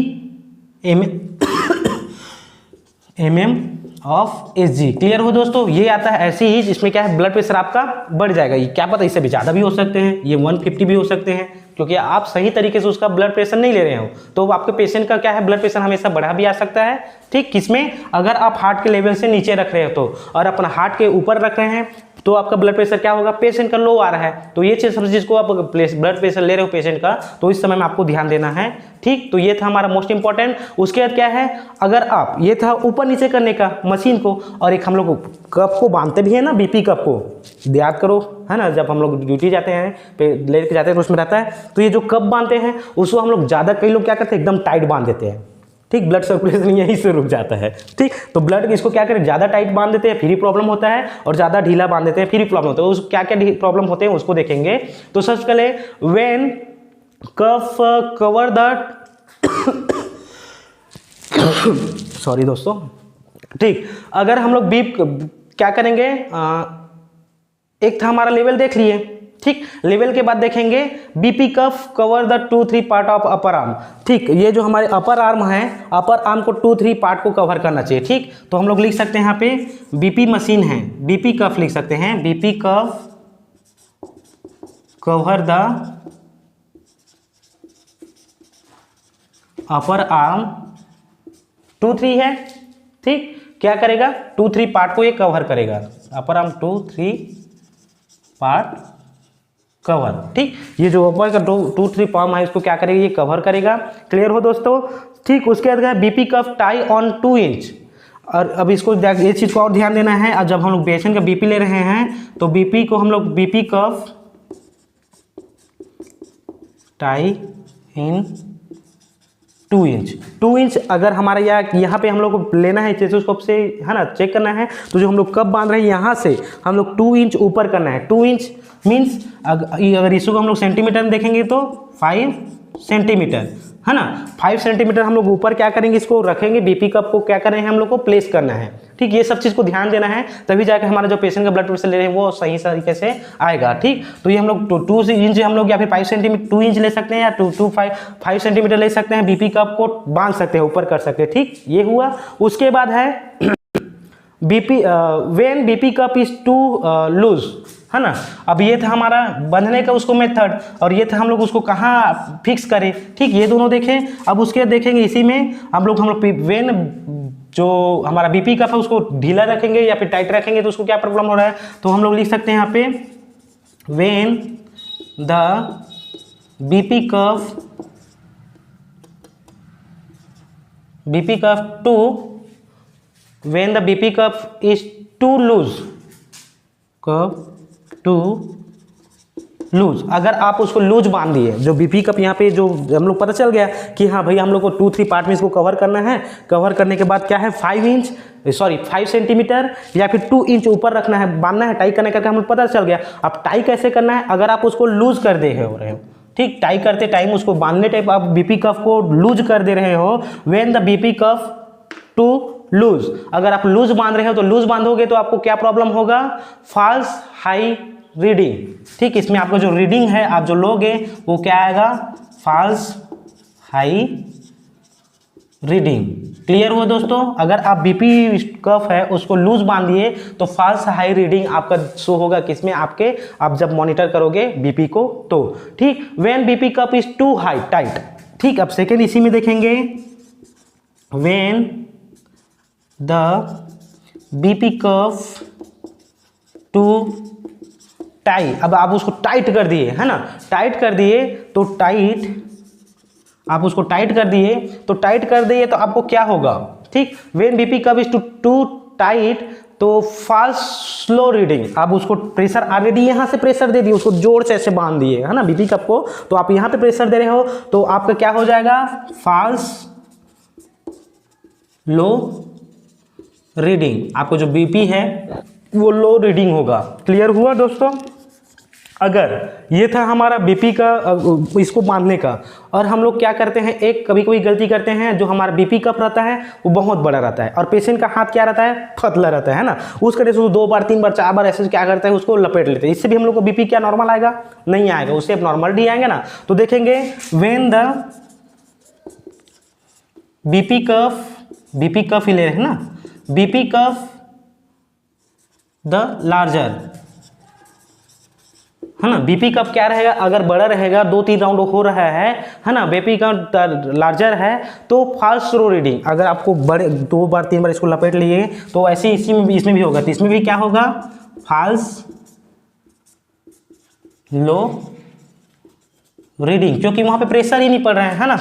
mm of Hg। Clear हो दोस्तों, ये आता है ऐसी ही जिसमें क्या है, ब्लड प्रेशर आपका बढ़ जाएगा। ये क्या पता इससे भी ज़्यादा भी हो सकते हैं, ये 150 भी हो सकते हैं, क्योंकि आप सही तरीके से उसका ब्लड प्रेशर नहीं ले रहे हो, तो आपके पेशेंट का क्या है, ब्लड प्रेशर हमेशा बढ़ा भी आ सकता है। ठीक, किसमें, अगर आप हार्ट के लेवल से नीचे रख रहे हो तो, और अपना हार्ट के ऊपर रख रहे हैं तो आपका ब्लड प्रेशर क्या होगा, पेशेंट का लो आ रहा है। तो ये चीज़ सब चीज़ को आप ब्लड प्रेशर ले रहे हो पेशेंट का, तो इस समय में आपको ध्यान देना है। ठीक, तो ये था हमारा मोस्ट इंपॉर्टेंट। उसके बाद क्या है, अगर आप, ये था ऊपर नीचे करने का मशीन को, और एक हम लोग कप को बांधते भी है ना, बीपी कप को याद करो, है ना, जब हम लोग ड्यूटी जाते हैं लेके जाते हैं तो उसमें रहता है, तो ये जो कप बांधते हैं उसको हम लोग ज़्यादा, कई लोग क्या करते हैं एकदम टाइट बांध देते हैं। ठीक, ब्लड सर्कुलेशन यहीं से रुक जाता है। ठीक, तो ब्लड इसको क्या करें, ज़्यादा टाइट बांध देते हैं फिर ही प्रॉब्लम होता है, और ज़्यादा ढीला बांध देते हैं फिर ही प्रॉब्लम होता है। उस क्या क्या प्रॉब्लम होते हैं उसको देखेंगे। तो सबसे पहले when cuff cover the sorry दोस्तों, ठीक, अगर हम लोग बीप क्या करेंगे, एक था हमारा लेवल देख लिए, ठीक, लेवल के बाद देखेंगे BP cuff cover the 2-3 part of upper arm. ठीक, ये जो हमारे अपर आर्म है, अपर आर्म को 2-3 पार्ट को कवर करना चाहिए। ठीक, तो हम लोग लिख सकते हैं यहाँ पे बीपी मशीन है, बीपी कफ लिख सकते हैं, BP cuff cover the upper arm 2-3 है। ठीक, क्या करेगा, 2-3 पार्ट को ये कवर करेगा, अपर आर्म 2-3 पार्ट कवर। ठीक, ये जो ऊपर का 2-3 पार्ट है इसको क्या करेगा, ये कवर करेगा। क्लियर हो दोस्तों। ठीक, उसके बाद BP cuff tie on 2 inch. और अब इसको ये चीज़ को और ध्यान देना है, और जब हम लोग पेशेंट का बीपी ले रहे हैं तो बीपी को हम लोग BP cuff tie in 2 inch. 2 inch अगर हमारा यहाँ पे हम लोग को लेना है स्टेथोस्कोप से, है ना, चेक करना है, तो जो हम लोग कब बांध रहे हैं यहाँ से हम लोग 2 इंच ऊपर करना है। 2 इंच मीन्स अगर इसको हम लोग सेंटीमीटर में देखेंगे तो 5 सेंटीमीटर, है ना, 5 सेंटीमीटर हम लोग ऊपर क्या करेंगे, इसको रखेंगे, बीपी कप को क्या करें हम लोग को प्लेस करना है। ठीक, ये सब चीज़ को ध्यान देना है, तभी जाकर हमारा जो पेशेंट का ब्लड प्रेशर ले रहे हैं वो सही तरीके से आएगा। ठीक, तो ये हम लोग 2 इंच हम लोग या फिर 5 सेंटीमीटर 2 इंच ले सकते हैं, या 5 सेंटीमीटर ले सकते हैं, बीपी कप को बांध सकते हैं, ऊपर कर सकते हैं। ठीक, ये हुआ। उसके बाद है BP when BP cuff is too loose, है ना। अब ये था हमारा बंधने का उसको मेथड, और ये था हम लोग उसको कहाँ फिक्स करें, ठीक, ये दोनों देखें। अब उसके बाद देखेंगे इसी में हम लोग व्हेन जो हमारा बीपी कप है उसको ढीला रखेंगे या फिर टाइट रखेंगे तो उसको क्या प्रॉब्लम हो रहा है, तो हम लोग लिख सकते हैं यहाँ पे when the BP cuff too when the BP cup is too loose, अगर आप उसको लूज बांध दिए, जो बीपी कप यहाँ पे जो हम लोग पता चल गया कि हाँ भाई हम लोग को 2-3 पार्ट में इसको कवर करना है, कवर करने के बाद क्या है 5 सेंटीमीटर या फिर 2 इंच ऊपर रखना है, बांधना है, टाई करने करके हम लोग पता चल गया। अब टाई कैसे करना है, अगर आप उसको लूज कर दे रहे हो, ठीक, टाई करते टाइम उसको बांधने टाइप आप बीपी कप को लूज कर दे रहे हो, when the BP cuff too loose, अगर आप लूज बांध रहे हो तो लूज बांधोगे तो आपको क्या प्रॉब्लम होगा, फॉल्स हाई रीडिंग, ठीक, इसमें आपको जो रीडिंग है आप जो लोगे वो क्या आएगा, फॉल्स हाई रीडिंग। क्लियर हुआ दोस्तों, अगर आप बीपी कफ है उसको लूज बांधिए तो फॉल्स हाई रीडिंग आपका शो होगा किसमें, आपके, आप जब मॉनिटर करोगे बीपी को तो, ठीक। When BP cuff is too high tight, ठीक। अब सेकेंड इसी में देखेंगे when the BP cuff too tie, अब आप उसको टाइट कर दिए, है ना, टाइट कर दिए तो टाइट, आप उसको टाइट कर दिए तो टाइट कर दिए तो आपको क्या होगा, ठीक। When BP cuff is too tight तो फॉल्स स्लो रीडिंग, आप उसको प्रेशर ऑलरेडी यहाँ से प्रेशर दे दिए, उसको जोर से ऐसे बांध दिए, है ना, बीपी कप को, तो आप यहाँ पे प्रेशर दे रहे हो तो आपका क्या हो जाएगा, फॉल्स लो रीडिंग, आपको जो बीपी है वो लो रीडिंग होगा। क्लियर हुआ दोस्तों। अगर ये था हमारा बीपी का इसको बांधने का, और हम लोग क्या करते हैं, एक कभी कभी गलती करते हैं, जो हमारा बीपी कप रहता है वो बहुत बड़ा रहता है और पेशेंट का हाथ क्या रहता है, पतला रहता है ना, उस करके से 2 बार 3 बार 4 बार ऐसे क्या करता है उसको लपेट लेते हैं, इससे भी हम लोग को बीपी क्या नॉर्मल आएगा, नहीं आएगा, उससे अब नॉर्मलिटी आएंगे ना। तो देखेंगे व्हेन द बीपी कफ ही ले रहे हैं ना, बीपी कफ द लार्जर, है ना, बीपी कप क्या रहेगा, अगर बड़ा रहेगा 2-3 राउंड हो रहा है ना, बीपी कप लार्जर है तो फॉल्स स्लो रीडिंग, अगर आपको बड़े 2 बार 3 बार इसको लपेट लिए तो ऐसे इसमें भी होगा, तो इसमें भी क्या होगा, फॉल्स लो रीडिंग, क्योंकि वहां पे प्रेशर ही नहीं पड़ रहा है ना।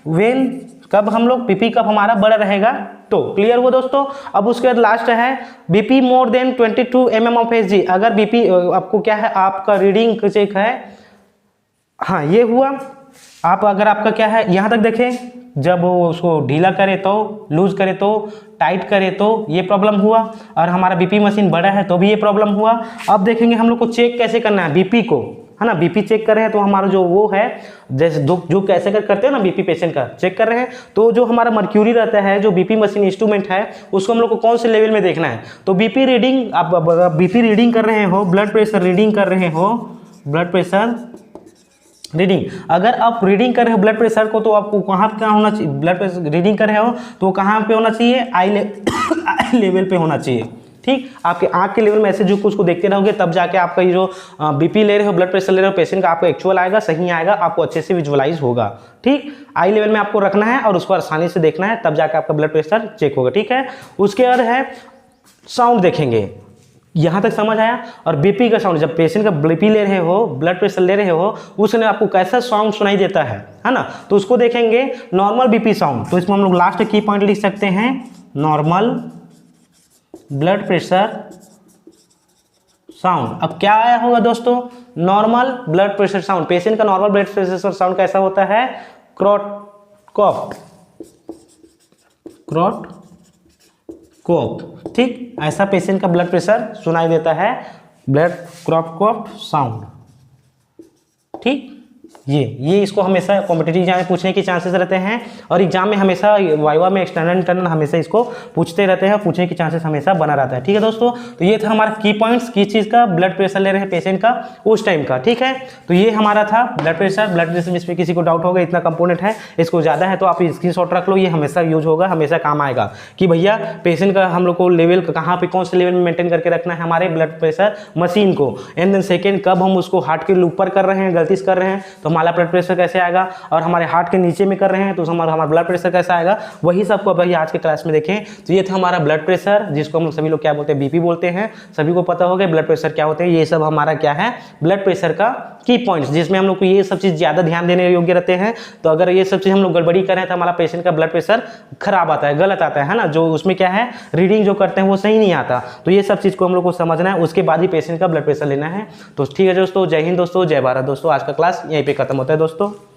व्हेन कब हम लोग बीपी कप हमारा बड़ा रहेगा तो। क्लियर हुआ दोस्तों। अब उसके बाद लास्ट है BP more than 22 mm of SG, अगर बीपी आपको क्या है, आपका रीडिंग चेक है, हाँ ये हुआ, आप अगर आपका क्या है यहाँ तक देखें, जब वो उसको ढीला करे तो, लूज करे तो, टाइट करे तो ये प्रॉब्लम हुआ, और हमारा बीपी मशीन बड़ा है तो भी ये प्रॉब्लम हुआ। अब देखेंगे हम लोग को चेक कैसे करना है बीपी को, है ना, बीपी चेक कर रहे हैं तो हमारा जो वो है, जैसे जो कैसे करते हैं ना बीपी पेशेंट का चेक कर रहे हैं, तो जो हमारा मर्क्यूरी रहता है, जो बीपी मशीन इंस्ट्रूमेंट है, उसको हम लोग को कौन से लेवल में देखना है, तो बीपी रीडिंग, आप बीपी रीडिंग कर रहे हो, ब्लड प्रेशर रीडिंग कर रहे हो, ब्लड प्रेशर रीडिंग, अगर आप रीडिंग कर रहे हो ब्लड प्रेशर को तो आपको कहाँ पे होना चाहिए, ब्लड प्रेशर रीडिंग कर रहे हो तो कहाँ पे होना चाहिए, आई लेवल पे होना चाहिए, ठीक। आपके आंख के लेवल में ऐसे जो कुछ को देखते रहोगे तब जाके आपका ये जो बीपी ले रहे हो, ब्लड प्रेशर ले रहे हो पेशेंट का, आपको एक्चुअल आएगा, सही आएगा, आपको अच्छे से विजुअलाइज होगा, ठीक। आई लेवल में आपको रखना है और उसको आसानी से देखना है, तब जाके आपका ब्लड प्रेशर चेक होगा, ठीक है। उसके बाद है साउंड देखेंगे, यहाँ तक समझ आया। और बीपी का साउंड, जब पेशेंट का बीपी ले रहे हो, ब्लड प्रेशर ले रहे हो, उसने आपको कैसा साउंड सुनाई देता है ना, तो उसको देखेंगे नॉर्मल बीपी साउंड, तो इसमें हम लोग लास्ट की पॉइंट लिख सकते हैं, नॉर्मल ब्लड प्रेशर साउंड। अब क्या आया होगा दोस्तों, normal blood pressure sound, patient का नॉर्मल ब्लड प्रेशर साउंड कैसा होता है, क्रॉट कॉफ, क्रॉट कॉफ, ठीक, ऐसा पेशेंट का ब्लड प्रेशर सुनाई देता है, ब्लड क्रॉप कॉफ साउंड, ठीक। ये इसको हमेशा कॉम्पिटिटिव एग्जाम में पूछने के चांसेस रहते हैं, और एग्जाम में हमेशा वाइवा में एक्सटर्नल इंटरनल हमेशा इसको पूछते रहते हैं, पूछने के चांसेस हमेशा बना रहता है। ठीक है दोस्तों, तो ये था हमारा की पॉइंट्स, किस चीज़ का, ब्लड प्रेशर ले रहे हैं पेशेंट का उस टाइम का। ठीक है, तो ये हमारा था ब्लड प्रेशर जिसमें किसी को डाउट होगा इतना कंपोनेंट है, इसको ज़्यादा है तो आप स्क्रीनशॉट रख लो, ये हमेशा यूज होगा, हमेशा काम आएगा कि भैया पेशेंट का हम लोग को लेवल कहाँ पे कौन से लेवल में मेंटेन करके रखना है हमारे ब्लड प्रेशर मशीन को। एंड देन सेकेंड, कब हम उसको हार्ट के ऊपर कर रहे हैं, गलती से कर रहे हैं तो हमारा ब्लड प्रेशर कैसे आएगा, और हमारे हार्ट के नीचे में कर रहे हैं तो हमारा ब्लड प्रेशर कैसा आएगा, वही सबको भाई आज के क्लास में देखें। तो ये था हमारा ब्लड प्रेशर, जिसको हम सभी लोग क्या बोलते हैं, बीपी बोलते हैं, सभी को पता होगा ब्लड प्रेशर क्या होते हैं। ये सब हमारा क्या है, ब्लड प्रेशर का की पॉइंट्स, जिसमें हम लोग को ये सब चीज़ ज़्यादा ध्यान देने योग्य रहते हैं। तो अगर ये सब चीज़ हम लोग गड़बड़ी करें तो हमारा पेशेंट का ब्लड प्रेशर खराब आता है, गलत आता है ना, जो उसमें क्या है रीडिंग जो करते हैं वो सही नहीं आता। तो ये सब चीज़ को हम लोग को समझना है, उसके बाद ही पेशेंट का ब्लड प्रेशर लेना है। तो ठीक है दोस्तों, जय हिंद दोस्तों, जय भारत दोस्तों। आज का क्लास यहीं पे खत्म होता है दोस्तों।